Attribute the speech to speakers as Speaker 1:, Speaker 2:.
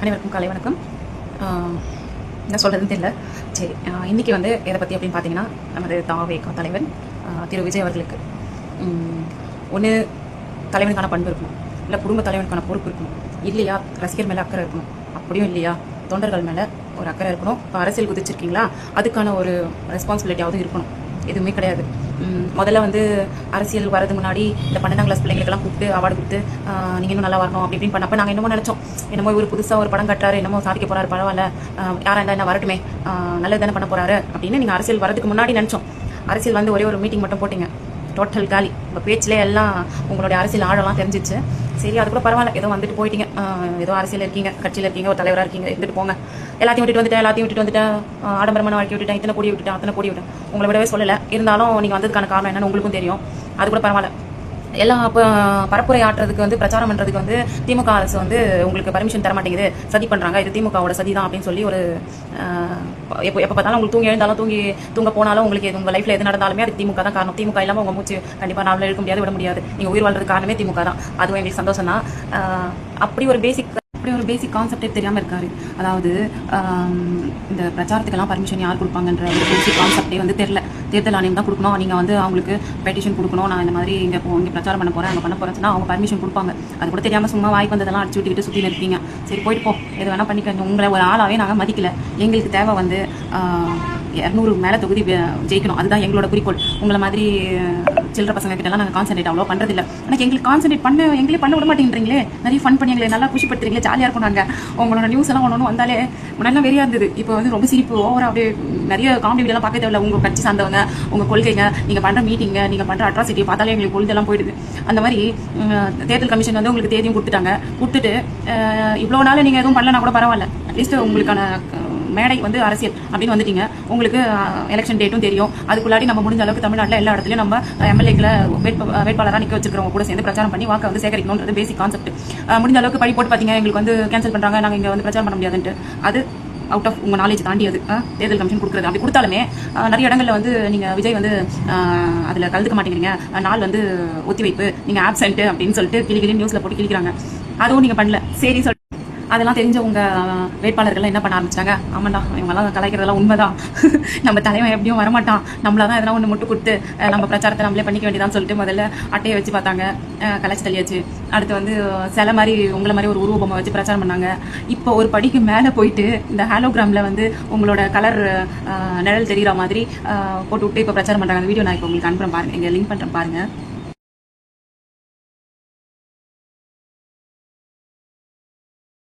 Speaker 1: அனைவருக்கும் காலை வணக்கம். என்ன சொல்கிறதுன்னு தெரியல. சரி, இன்றைக்கி வந்து எதை பற்றி அப்படின்னு பார்த்தீங்கன்னா, நமது தாவேகா தலைவர் திரு விஜய் அவர்களுக்கு ஒன்று தலைவனுக்கான பண்பு இருக்கணும், இல்லை குடும்ப தலைவனுக்கான பொறுப்பு இருக்கணும், இல்லையா ரசிகர் மேலே அக்கறை இருக்கணும், அப்படியும் இல்லையா தொண்டர்கள் மேலே ஒரு அக்கறை இருக்கணும். இப்போ அரசியல் குதிச்சிருக்கீங்களா, அதுக்கான ஒரு ரெஸ்பான்சிபிலிட்டியாவது இருக்கணும். எதுவுமே கிடையாது. முதல்ல வந்து அரசியல் வரது முன்னாடி இந்த 12ஆம் கிளாஸ் பிள்ளைங்களுக்கெல்லாம் கூப்பிட்டு அவார்டு கொடுத்து நீங்கள் இன்னும் நல்லா வரணும் அப்படி இப்படின்னு பண்ணப்போ நாங்கள் என்னமோ நினச்சோம், என்னமோ இவர் புதுசாக ஒரு படம் கட்டுறாரு, என்னமோ சாதிக்க போகிறாரு, பரவாயில்ல, யாராக இருந்தால் என்ன வரட்டுமே, நல்லது தானே பண்ண போகிறாரு அப்படின்னு நீங்கள் அரசியல் வரதுக்கு முன்னாடி நினச்சோம். அரசியல் வந்து ஒரே ஒரு மீட்டிங் மட்டும் போட்டிங்க, டோட்டல் காலி. உங்கள் பேச்சிலே எல்லாம் உங்களுடைய அரசியல் ஆழலாம் தெரிஞ்சிச்சு. சரி, அது கூட பரவாயில்ல, ஏதோ வந்துட்டு போயிட்டீங்க, ஏதோ அரசியல் இருக்கீங்க, கட்சியில் இருக்கீங்க, ஒரு தலைவராக இருக்கீங்க, இருந்துட்டு போங்க. எல்லாத்தையும் விட்டுட்டு வந்துட்டேன், ஆடம்பரமான வாழ்க்கை விட்டுட்டேன், இத்தனை கோடி விட்டுட்டேன், அத்தனை கோடி விட்டேன், உங்களை விடவே சொல்லலை. இருந்தாலும் நீங்கள் வந்ததுக்கான காரணம் என்னன்னு உங்களுக்கும் தெரியும். அது கூட பரவாயில்ல. எல்லாம் இப்போ பரப்புரை ஆட்டுறதுக்கு வந்து பிரச்சாரம் பண்ணுறதுக்கு வந்து திமுக அரசு வந்து உங்களுக்கு பர்மிஷன் தர மாட்டேங்குது, சதி பண்ணுறாங்க, இது திமுகவோட சதி தான் அப்படின்னு சொல்லி ஒரு எப்போ பார்த்தாலும் உங்களுக்கு தூங்கி எழுந்தாலும் தூங்க போனாலும் உங்களுக்கு உங்கள் லைஃப்பில் எது நடந்தாலுமே அது திமுக தான் காரணம். திமுக இல்லாமல் உங்கள் மூச்சு கண்டிப்பாக நாளில் எடுக்க முடியாது, விட முடியாது. நீங்கள் உயிர் வாழ்றது காரணமே திமுக தான். அதுவும் எங்களுக்கு சந்தோஷம் தான். அப்படி ஒரு பேசிக் கான்செப்டே தெரியாமல் இருக்காரு. அதாவது இந்த பிரச்சாரத்துக்கெல்லாம் பர்மிஷன் யார் கொடுப்பாங்கன்ற ஒரு பேசிக் கான்செப்டே வந்து தெரியல. தேர்தல் ஆணையம் தான் கொடுக்கணும், நீங்கள் வந்து அவங்களுக்கு பெட்டிஷன் கொடுக்கணும், நான் இந்த மாதிரி இங்கே பிரச்சாரம் பண்ண போகிறேன், அங்கே பண்ண போகிறேன் சொன்னால் அவங்க பர்மிஷன் கொடுப்பாங்க. அது கூட தெரியாமல் சும்மா வாய்ப்பு வந்ததெல்லாம் அடிச்சு விட்டுக்கிட்டு சுற்றி இருப்பீங்க. சரி, போயிட்டு போ, எது வேணால் பண்ணிக்க. உங்களை ஒரு ஆளாகவே நாங்கள் மதிக்கல. எங்களுக்கு தேவை வந்து 200 மேலே தொகுதி ஜெயிக்கணும், அதுதான் எங்களோட குறிக்கோள். உங்களை மாதிரி சில்லற பசங்க கிட்டலாம் நாங்கள் கான்சன்ட்ரேட் அவ்வளோ பண்ணுறதில்ல. ஆனால் எங்களுக்கு கான்சன்ட்ரேட் எங்களே பண்ண விட மாட்டேங்கிறீங்களே. நிறைய ஃபன் பண்ணி எங்களை நல்லா குஷிப்படுத்துறீங்களே, ஜாலியாக இருக்கும். நாங்கள் உங்களோட நியூஸ் எல்லாம் ஒன்று வந்தாலே முன்னெல்லாம் வெறியாக இருந்தது. இப்போ வந்து ரொம்ப சிரிப்பு ஓவராக அப்படியே நிறைய காமெடி வீடியோலாம் பார்க்க தேவையில்ல. உங்கள் கட்சி சார்ந்தவங்க, உங்கள் கொள்கைங்க, நீங்கள் பண்ணுற மீட்டிங்க, நீங்கள் பண்ணுற அட்ராசிட்டியை பார்த்தாலே எங்களுக்கு கொள்கைலாம் போயிடுது. அந்த மாதிரி தேர்தல் கமிஷன் வந்து உங்களுக்கு தேதியும் கொடுத்துட்டு இவ்வளோ நாள் நீங்கள் எதுவும் பண்ணலன்னா கூட பரவாயில்ல, அட்லீஸ்ட் உங்களுக்கான மேடை வந்து அரசியல் அப்படின்னு வந்துட்டீங்க. உங்களுக்கு எலெக்ஷன் டேட்டும் தெரியும். அதுக்குள்ளாடி நம்ம முடிஞ்ச அளவுக்கு தமிழ்நாட்டில் எல்லா இடத்துலையும் நம்ம எம்எல்ஏக்களை வேட்பாளராக நிற்க வச்சிருக்கிறவங்க கூட சேர்ந்து பிரச்சாரம் பண்ணி வாக்கை வந்து சேகரிக்கணுன்றது பேசிக் கான்செப்ட். முடிஞ்ச அளவுக்கு படி போட்டு பார்த்தீங்க, எங்களுக்கு வந்து கேன்சல் பண்ணுறாங்க, நாங்கள் இங்கே வந்து பிரச்சாரம் பண்ண முடியாதுன்ட்டு. அது அவுட் ஆஃப் உங்கள் நாலேஜ் தாண்டி அது தேர்தல் கமிஷன் கொடுக்குறது. அப்படி கொடுத்தாலுமே நிறைய இடங்களில் வந்து நீங்கள் விஜய் வந்து அதில் கலந்துக்க மாட்டேங்கிறீங்க, நாள் வந்து ஒத்தி வைப்பு, நீங்கள் ஆப்சென்ட் அப்படின்னு சொல்லிட்டு கிளி நியூஸில் போட்டு கிளிக்கிறாங்க. அதுவும் நீங்கள் பண்ணல. சரி சொல்லிட்டு அதெல்லாம் தெரிஞ்ச உங்கள் வேட்பாளர்கள்லாம் என்ன பண்ண ஆரம்பிச்சிட்டாங்க, ஆமாண்டா இவங்கெல்லாம் கலாய்க்கிறதெல்லாம் உண்மைதான், நம்ம தலைவன் எப்படியும் வரமாட்டான், நம்மள தான் எதனா ஒன்று முட்டு கொடுத்து நம்ம பிரச்சாரத்தை நம்மளே பண்ணிக்க வேண்டியதான்னு சொல்லிட்டு முதல்ல அட்டையை வச்சு பார்த்தாங்க, கலாச்சி தள்ளியாச்சு. அடுத்து வந்து சில மாதிரி உங்களை மாதிரி ஒரு உருவபொம்மை வச்சு பிரச்சாரம் பண்ணாங்க. இப்போ ஒரு படிக்கு மேலே போயிட்டு இந்த ஹாலோகிராமில் வந்து உங்களோட கலர் நிழல் தெரிகிற மாதிரி போட்டு விட்டு இப்போ பிரச்சாரம் பண்ணுறாங்க. அந்த வீடியோ நான் இப்போ உங்களுக்கு அனுப்புகிறேன் பாருங்கள், இங்கே லிங்க் பண்ணுறேன் பாருங்கள்.